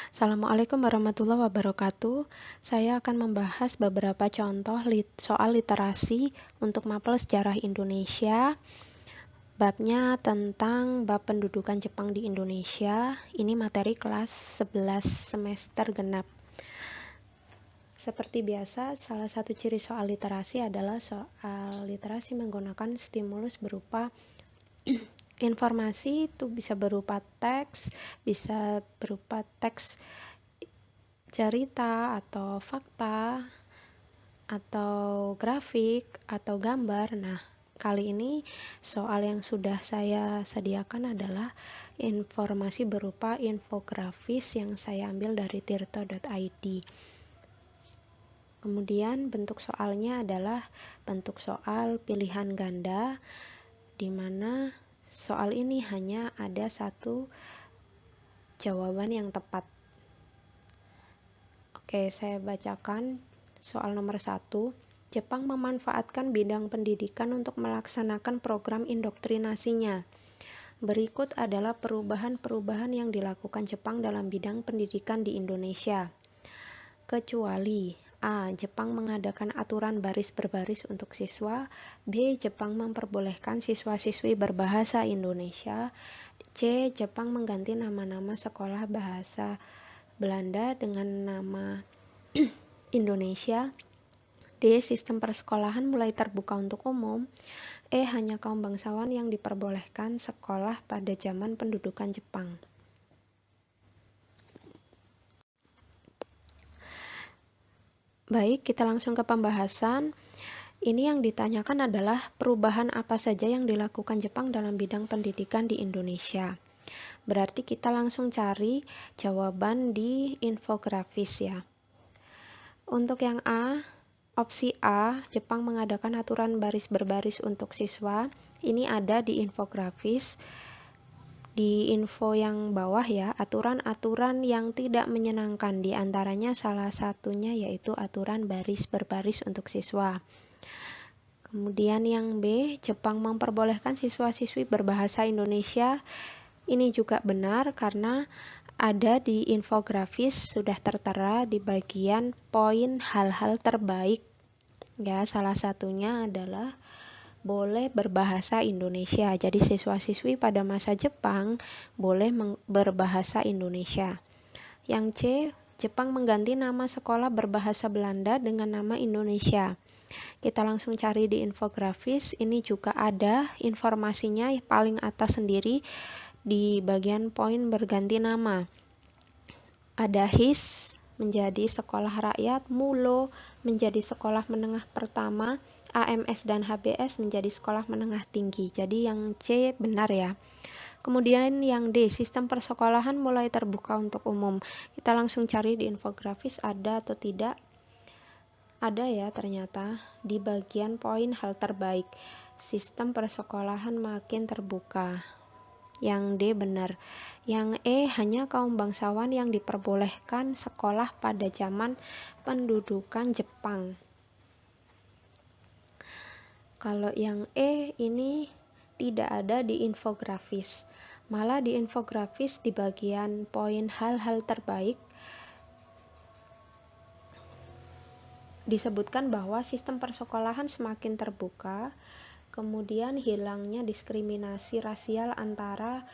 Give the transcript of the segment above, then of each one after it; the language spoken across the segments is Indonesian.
Assalamualaikum warahmatullahi wabarakatuh. Saya akan membahas beberapa contoh soal literasi untuk mapel sejarah Indonesia. Babnya tentang bab pendudukan Jepang di Indonesia. Ini materi kelas 11 semester genap. Seperti biasa, salah satu ciri soal literasi adalah soal literasi menggunakan stimulus berupa informasi. Itu bisa berupa teks cerita atau fakta atau grafik atau gambar. Nah, kali ini soal yang sudah saya sediakan adalah informasi berupa infografis yang saya ambil dari tirto.id. Kemudian bentuk soalnya adalah bentuk soal pilihan ganda, di mana soal ini hanya ada satu jawaban yang tepat. Oke, saya bacakan soal nomor 1. Jepang memanfaatkan bidang pendidikan untuk melaksanakan program indoktrinasinya. Berikut adalah perubahan-perubahan yang dilakukan Jepang dalam bidang pendidikan di Indonesia. Kecuali A. Jepang mengadakan aturan baris berbaris untuk siswa. B. Jepang memperbolehkan siswa-siswi berbahasa Indonesia. C. Jepang mengganti nama-nama sekolah bahasa Belanda dengan nama Indonesia. D. Sistem persekolahan mulai terbuka untuk umum. E. Hanya kaum bangsawan yang diperbolehkan sekolah pada zaman pendudukan Jepang. Baik, kita langsung ke pembahasan. Ini yang ditanyakan adalah perubahan apa saja yang dilakukan Jepang dalam bidang pendidikan di Indonesia. Berarti kita langsung cari jawaban di infografis ya. Untuk yang A, opsi A, Jepang mengadakan aturan baris berbaris untuk siswa. Ini ada di infografis. Di info yang bawah ya, aturan-aturan yang tidak menyenangkan, di antaranya salah satunya yaitu aturan baris berbaris untuk siswa. Kemudian yang B, Jepang memperbolehkan siswa-siswi berbahasa Indonesia. Ini juga benar karena ada di infografis, sudah tertera di bagian poin hal-hal terbaik. Ya, salah satunya adalah boleh berbahasa Indonesia. Jadi siswa-siswi pada masa Jepang boleh berbahasa Indonesia. Yang C, Jepang mengganti nama sekolah berbahasa Belanda dengan nama Indonesia. Kita langsung cari di infografis. Ini juga ada informasinya paling atas sendiri di bagian poin berganti nama. Ada HIS menjadi sekolah rakyat, MULO menjadi sekolah menengah pertama, AMS dan HBS menjadi sekolah menengah tinggi. Jadi yang C benar ya. Kemudian yang D, sistem persekolahan mulai terbuka untuk umum. Kita langsung cari di infografis ada atau tidak. Ada ya ternyata di bagian poin hal terbaik. Sistem persekolahan makin terbuka. Yang D benar. Yang E, hanya kaum bangsawan yang diperbolehkan sekolah pada zaman pendudukan Jepang. Kalau yang E ini tidak ada di infografis. Malah di infografis di bagian poin hal-hal terbaik disebutkan bahwa sistem persekolahan semakin terbuka. Kemudian hilangnya diskriminasi rasial antara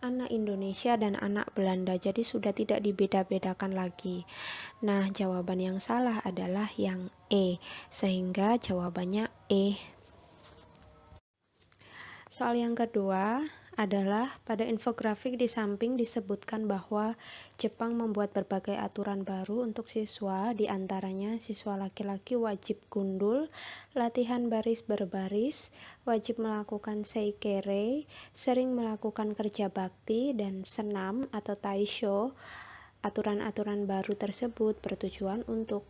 anak Indonesia dan anak Belanda. Jadi sudah tidak dibeda-bedakan lagi. Nah, jawaban yang salah adalah yang E. Sehingga jawabannya E. Soal yang kedua adalah pada infografik di samping disebutkan bahwa Jepang membuat berbagai aturan baru untuk siswa, di antaranya siswa laki-laki wajib gundul, latihan baris berbaris, wajib melakukan seikere, sering melakukan kerja bakti, dan senam atau taisho. Aturan-aturan baru tersebut bertujuan untuk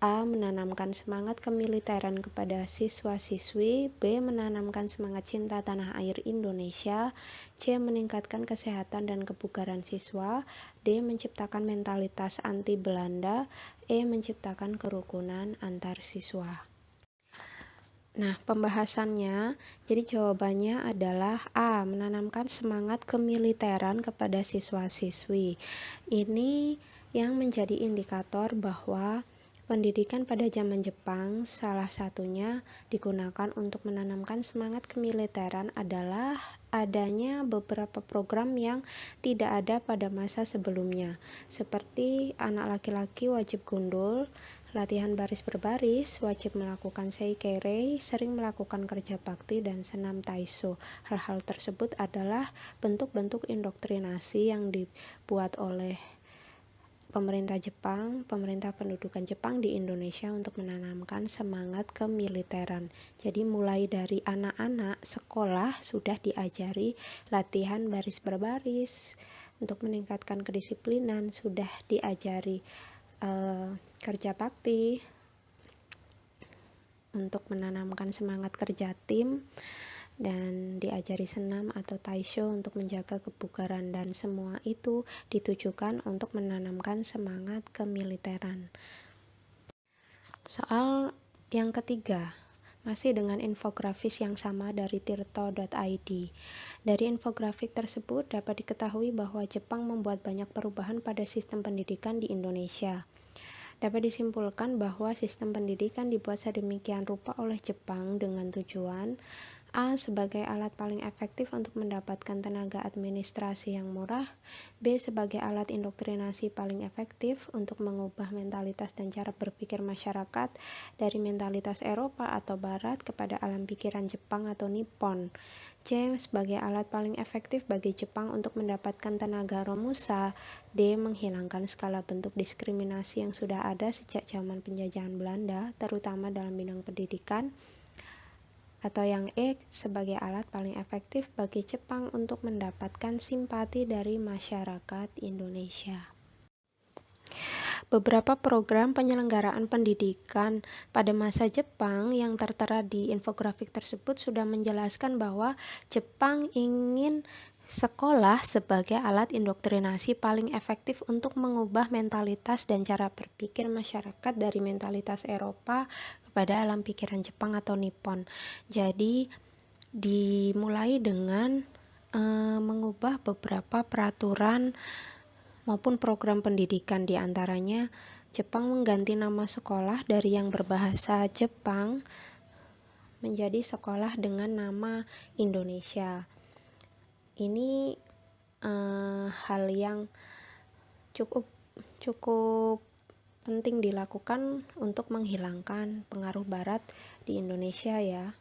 A. Menanamkan semangat kemiliteran kepada siswa-siswi. B. Menanamkan semangat cinta tanah air Indonesia. C. Meningkatkan kesehatan dan kebugaran siswa. D. Menciptakan mentalitas anti Belanda. E. Menciptakan kerukunan antar siswa. Nah, pembahasannya, jadi jawabannya adalah A. Menanamkan semangat kemiliteran kepada siswa-siswi. Ini yang menjadi indikator bahwa pendidikan pada zaman Jepang salah satunya digunakan untuk menanamkan semangat kemiliteran adalah adanya beberapa program yang tidak ada pada masa sebelumnya, seperti anak laki-laki wajib gundul, latihan baris berbaris, wajib melakukan seikere, sering melakukan kerja bakti, dan senam taisho. Hal-hal tersebut adalah bentuk-bentuk indoktrinasi yang dibuat oleh pemerintah Jepang, pemerintah pendudukan Jepang di Indonesia untuk menanamkan semangat kemiliteran. Jadi mulai dari anak-anak sekolah sudah diajari latihan baris berbaris untuk meningkatkan kedisiplinan, sudah diajari kerja bakti untuk menanamkan semangat kerja tim, dan diajari senam atau taisho untuk menjaga kebugaran, dan semua itu ditujukan untuk menanamkan semangat kemiliteran. Soal yang ketiga, masih dengan infografis yang sama dari tirto.id. Dari infografik tersebut dapat diketahui bahwa Jepang membuat banyak perubahan pada sistem pendidikan di Indonesia. Dapat disimpulkan bahwa sistem pendidikan dibuat sedemikian rupa oleh Jepang dengan tujuan A. Sebagai alat paling efektif untuk mendapatkan tenaga administrasi yang murah. B. Sebagai alat indoktrinasi paling efektif untuk mengubah mentalitas dan cara berpikir masyarakat dari mentalitas Eropa atau Barat kepada alam pikiran Jepang atau Nippon. C. Sebagai alat paling efektif bagi Jepang untuk mendapatkan tenaga romusa. D. Menghilangkan skala bentuk diskriminasi yang sudah ada sejak zaman penjajahan Belanda, terutama dalam bidang pendidikan. Atau yang E, sebagai alat paling efektif bagi Jepang untuk mendapatkan simpati dari masyarakat Indonesia. Beberapa program penyelenggaraan pendidikan pada masa Jepang yang tertera di infografik tersebut sudah menjelaskan bahwa Jepang ingin sekolah sebagai alat indoktrinasi paling efektif untuk mengubah mentalitas dan cara berpikir masyarakat dari mentalitas Eropa kepada alam pikiran Jepang atau Nippon. Jadi dimulai dengan mengubah beberapa peraturan maupun program pendidikan, diantaranya Jepang mengganti nama sekolah dari yang berbahasa Jepang menjadi sekolah dengan nama Indonesia. Ini hal yang cukup penting dilakukan untuk menghilangkan pengaruh Barat di Indonesia ya.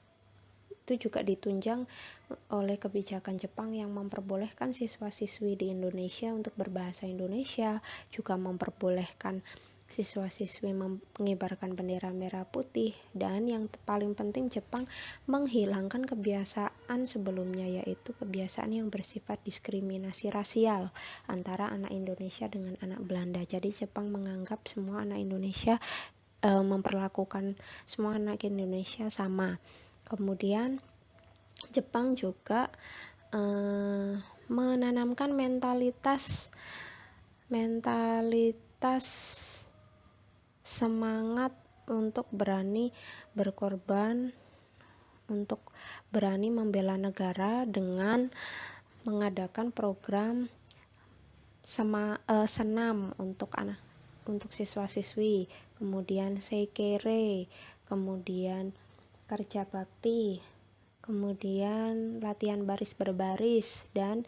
Itu juga ditunjang oleh kebijakan Jepang yang memperbolehkan siswa-siswi di Indonesia untuk berbahasa Indonesia, juga memperbolehkan siswa-siswi mengibarkan bendera merah putih, dan yang paling penting Jepang menghilangkan kebiasaan sebelumnya, yaitu kebiasaan yang bersifat diskriminasi rasial antara anak Indonesia dengan anak Belanda. Jadi Jepang menganggap semua anak Indonesia memperlakukan semua anak Indonesia sama. Kemudian Jepang juga menanamkan mentalitas semangat untuk berani berkorban, untuk berani membela negara dengan mengadakan program senam untuk siswa-siswi, kemudian seikere, kemudian kerja bakti, kemudian latihan baris berbaris, dan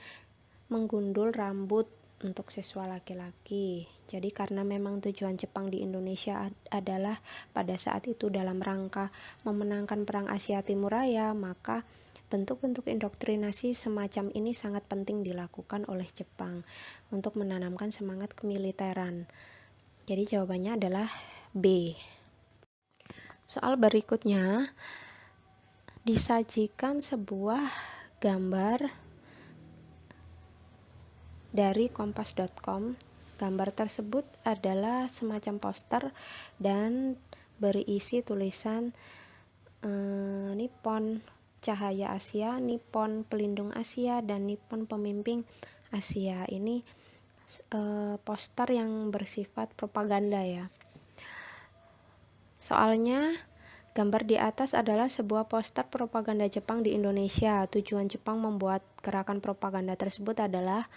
menggundul rambut untuk siswa laki-laki. Jadi karena memang tujuan Jepang di Indonesia adalah pada saat itu dalam rangka memenangkan Perang Asia Timur Raya, maka bentuk-bentuk indoktrinasi semacam ini sangat penting dilakukan oleh Jepang untuk menanamkan semangat kemiliteran. Jadi jawabannya adalah B. Soal berikutnya, disajikan sebuah gambar dari kompas.com. Gambar tersebut adalah semacam poster dan berisi tulisan Nippon Cahaya Asia, Nippon Pelindung Asia, dan Nippon Pemimpin Asia. Ini poster yang bersifat propaganda ya. Soalnya gambar di atas adalah sebuah poster propaganda Jepang di Indonesia. Tujuan Jepang membuat gerakan propaganda tersebut adalah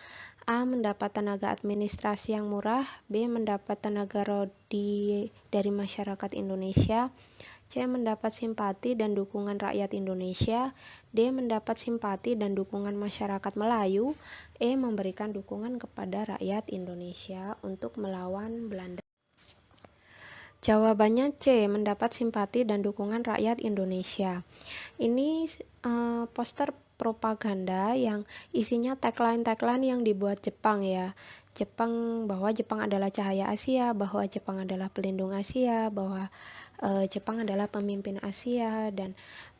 A. Mendapat tenaga administrasi yang murah. B. Mendapat tenaga rodi dari masyarakat Indonesia. C. Mendapat simpati dan dukungan rakyat Indonesia. D. Mendapat simpati dan dukungan masyarakat Melayu. E. Memberikan dukungan kepada rakyat Indonesia untuk melawan Belanda. Jawabannya C. Mendapat simpati dan dukungan rakyat Indonesia. Ini poster propaganda yang isinya tagline-tagline yang dibuat Jepang ya. Bahwa Jepang adalah cahaya Asia, bahwa Jepang adalah pelindung Asia, bahwa Jepang adalah pemimpin Asia, dan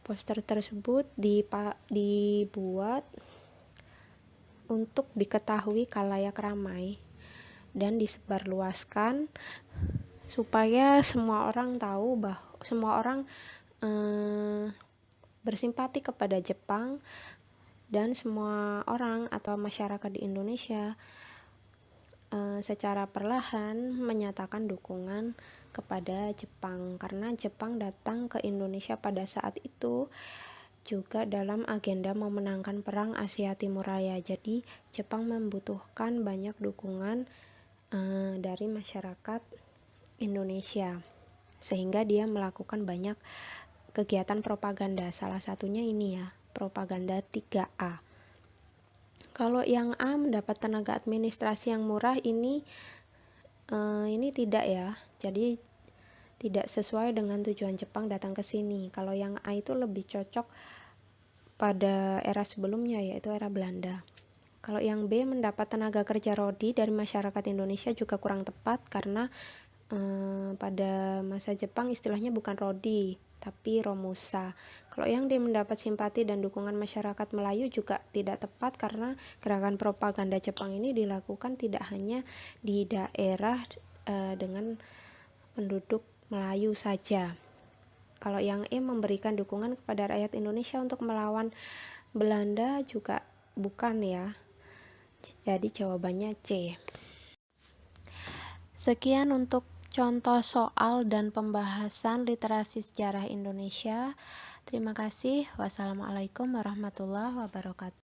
poster tersebut dibuat untuk diketahui khalayak ramai dan disebarluaskan supaya semua orang tahu bahwa semua orang bersimpati kepada Jepang, dan semua orang atau masyarakat di Indonesia secara perlahan menyatakan dukungan kepada Jepang, karena Jepang datang ke Indonesia pada saat itu juga dalam agenda memenangkan perang Asia Timur Raya. Jadi Jepang membutuhkan banyak dukungan dari masyarakat Indonesia, sehingga dia melakukan banyak kegiatan propaganda. Salah satunya ini ya, propaganda 3A. Kalau yang A, mendapat tenaga administrasi yang murah, ini tidak ya. Jadi tidak sesuai dengan tujuan Jepang datang ke sini. Kalau yang A itu lebih cocok pada era sebelumnya, yaitu era Belanda. Kalau yang B, mendapat tenaga kerja rodi dari masyarakat Indonesia, juga kurang tepat, karena pada masa Jepang istilahnya bukan rodi tapi romusa. Kalau yang D, mendapat simpati dan dukungan masyarakat Melayu, juga tidak tepat, karena gerakan propaganda Jepang ini dilakukan tidak hanya di daerah dengan penduduk Melayu saja. Kalau yang E, memberikan dukungan kepada rakyat Indonesia untuk melawan Belanda, juga bukan ya. Jadi jawabannya C. Sekian untuk contoh soal dan pembahasan literasi sejarah Indonesia. Terima kasih. Wassalamualaikum warahmatullahi wabarakatuh.